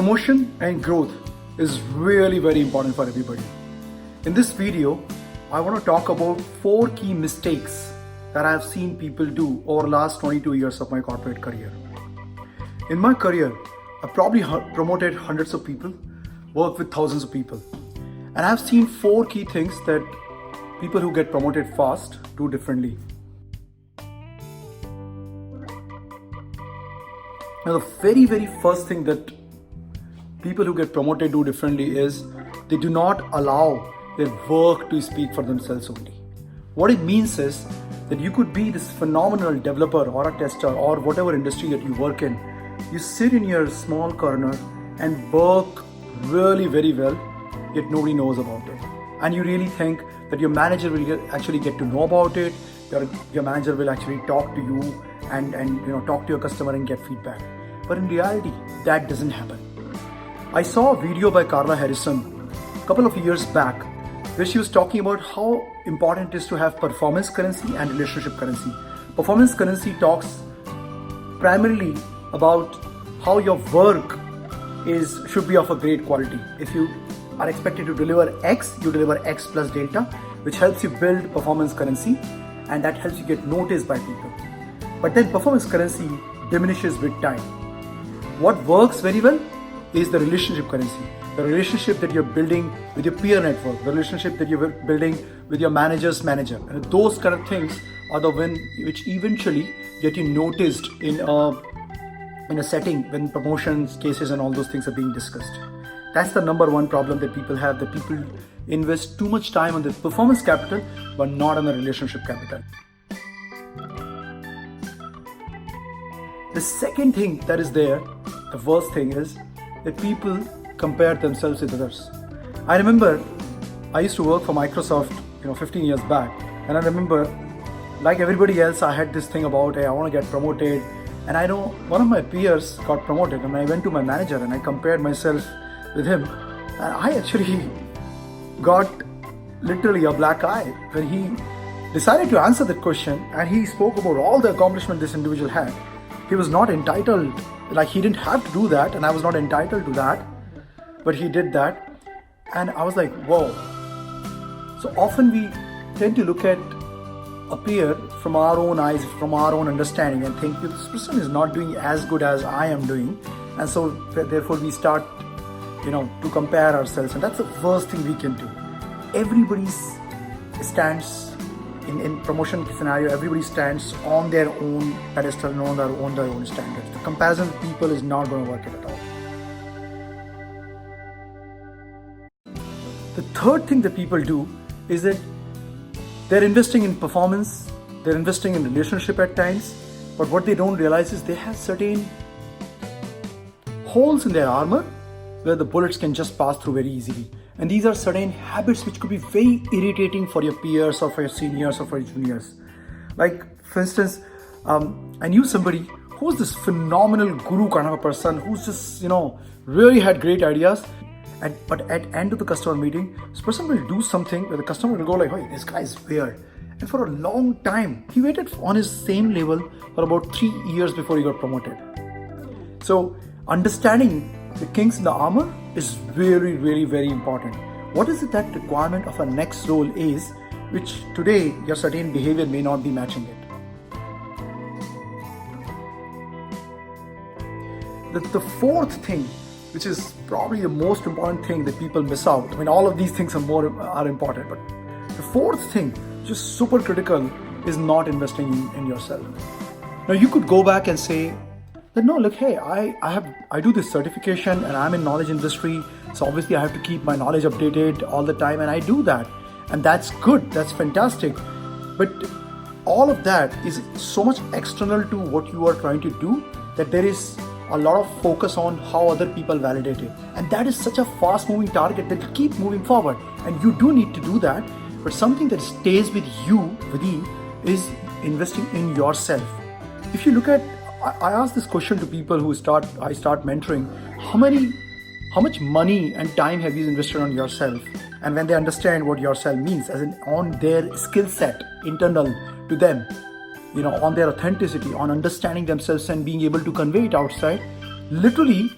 Promotion and growth is really very important for everybody. In this video, I want to talk about 4 key mistakes that I have seen people do over the last 22 years of my corporate career. In my career, I probably promoted hundreds of people, worked with thousands of people. And I've seen 4 key things that people who get promoted fast do differently. Now, the very first thing that people who get promoted do differently is they do not allow their work to speak for themselves only. What it means is that you could be this phenomenal developer or a tester or whatever industry that you work in. You sit in your small corner and work really very well, yet nobody knows about it. And you really think that your manager will actually get to know about it, your manager will actually talk to you and talk to your customer and get feedback. But in reality, that doesn't happen. I saw a video by Carla Harrison a couple of years back where she was talking about how important it is to have performance currency and relationship currency. Performance currency talks primarily about how your work should be of a great quality. If you are expected to deliver X, you deliver X plus delta, which helps you build performance currency, and that helps you get noticed by people. But then performance currency diminishes with time. What works very well is the relationship currency, the relationship that you're building with your peer network, the relationship that you're building with your manager's manager. And those kind of things are the one which eventually get you noticed in a setting when promotions, cases and all those things are being discussed. That's the number one problem that people have, that people invest too much time on the performance capital but not on the relationship capital. The second thing that is there, the worst thing is that people compare themselves with others. I remember I used to work for Microsoft 15 years back, and I remember, like everybody else, I had this thing about, hey, I want to get promoted. And I know one of my peers got promoted, and I went to my manager and I compared myself with him, and I actually got literally a black eye when he decided to answer that question, and he spoke about all the accomplishment this individual had. He was not entitled, like he didn't have to do that, and I was not entitled to that, but he did that. And I was like, whoa. So often we tend to look at a peer from our own eyes, from our own understanding, and think this person is not doing as good as I am doing, and so therefore we start to compare ourselves, and that's the worst thing we can do. Everybody stands in promotion scenario, everybody stands on their own pedestal and on their own standards. The comparison with people is not going to work at all. The third thing that people do is that they're investing in performance, they're investing in relationship at times, but what they don't realize is they have certain holes in their armor where the bullets can just pass through very easily. And these are certain habits which could be very irritating for your peers or for your seniors or for your juniors. Like, for instance, I knew somebody who was this phenomenal guru kind of a person who's just, really had great ideas. But at end of the customer meeting, this person will do something where the customer will go like, hey, this guy is weird. And for a long time, he waited on his same level for about 3 years before he got promoted. So understanding the kinks in the armor is really, really very important. What is it that requirement of a next role is, which today your certain behavior may not be matching it. The fourth thing, which is probably the most important thing that people miss out. I mean, all of these things are important, but the fourth thing, which is super critical, is not investing in yourself. Now, you could go back and say that no, look, hey, I do this certification and I'm in knowledge industry, so obviously I have to keep my knowledge updated all the time, and I do that, and that's good, that's fantastic. But all of that is so much external to what you are trying to do that there is a lot of focus on how other people validate it, and that is such a fast moving target that will keep moving forward, and you do need to do that. But something that stays with you within is investing in yourself. If you look at, I ask this question to people who I start mentoring, how much money and time have you invested on yourself? And when they understand what yourself means, as in on their skill set internal to them, on their authenticity, on understanding themselves and being able to convey it outside, literally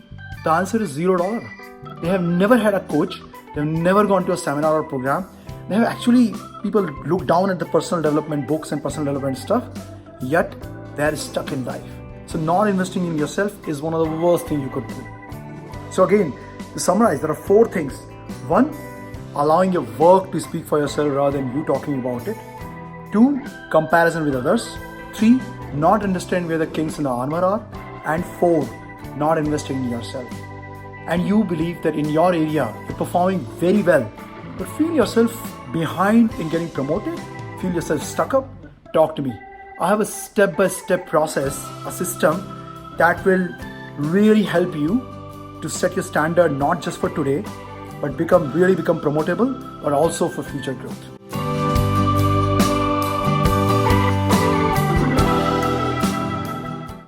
The answer is $0. They have never had a coach. They have never gone to a seminar or program. They have actually, people look down at the personal development books and personal development stuff, yet they are stuck in life. So not investing in yourself is one of the worst things you could do. So again, to summarize, there are 4 things. 1, allowing your work to speak for yourself rather than you talking about it. 2, comparison with others. 3, not understand where the kinks in the armor are. And 4, not investing in yourself. And you believe that in your area, you're performing very well, but feel yourself behind in getting promoted, feel yourself stuck up, talk to me. I have a step-by-step process, a system that will really help you to set your standard not just for today, but become promotable, but also for future growth.